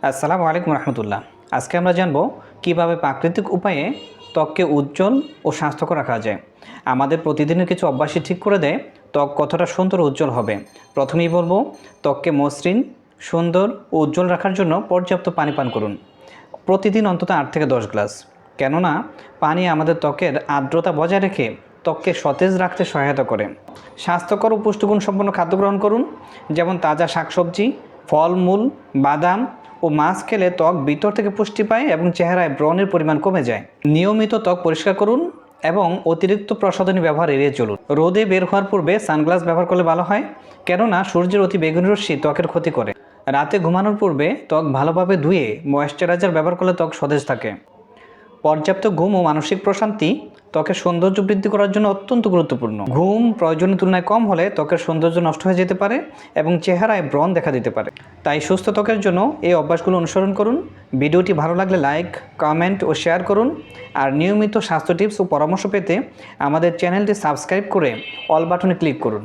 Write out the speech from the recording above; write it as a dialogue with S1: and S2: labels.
S1: আসসালামু আলাইকুম রহমতুল্লাহ। আজকে আমরা জানব কিভাবে প্রাকৃতিক উপায়ে ত্বককে উজ্জ্বল ও স্বাস্থ্যকর রাখা যায়। আমাদের প্রতিদিনের কিছু অভ্যাসই ঠিক করে দেয় ত্বক কতটা সুন্দর ও উজ্জ্বল হবে। প্রথমেই বলবো, ত্বককে মসৃণ, সুন্দর ও উজ্জ্বল রাখার জন্য পর্যাপ্ত পানি পান করুন। প্রতিদিন অন্তত 8 থেকে 10 গ্লাস। কেননা পানি আমাদের ত্বকের আর্দ্রতা বজায় রেখে ত্বককে সতেজ রাখতে সহায়তা করে। স্বাস্থ্যকর ও পুষ্টিগুণ সম্পন্ন খাদ্য গ্রহণ করুন, যেমন তাজা শাকসবজি, ফলমূল, বাদাম ও মাছ খেলে ত্বক ভিতর থেকে পুষ্টি পায় এবং চেহারায় ব্রণের পরিমাণ কমে যায়। নিয়মিত ত্বক পরিষ্কার করুন এবং অতিরিক্ত প্রসাধনী ব্যবহার এড়িয়ে চলুন। রোদে বের হওয়ার পূর্বে সানগ্লাস ব্যবহার করলে ভালো হয়, কেননা সূর্যের অতি বেগুনি রশ্মি ত্বকের ক্ষতি করে। রাতে ঘুমানোর পূর্বে ত্বক ভালোভাবে ধুয়ে ময়েশ্চারাইজার ব্যবহার করলে ত্বক সতেজ থাকে। পর্যাপ্ত ঘুম ও মানসিক প্রশান্তি ত্বকের সৌন্দর্য বৃদ্ধি করার জন্য অত্যন্ত গুরুত্বপূর্ণ। ঘুম প্রয়োজনের তুলনায় কম হলে ত্বকের সৌন্দর্য নষ্ট হয়ে যেতে পারে এবং চেহারায় ব্রণ দেখা দিতে পারে। তাই সুস্থ ত্বকের জন্য এই অভ্যাসগুলো অনুসরণ করুন। ভিডিওটি ভালো লাগলে লাইক, কমেন্ট ও শেয়ার করুন। আর নিয়মিত স্বাস্থ্য টিপস ও পরামর্শ পেতে আমাদের চ্যানেলটি সাবস্ক্রাইব করে অল বাটনে ক্লিক করুন।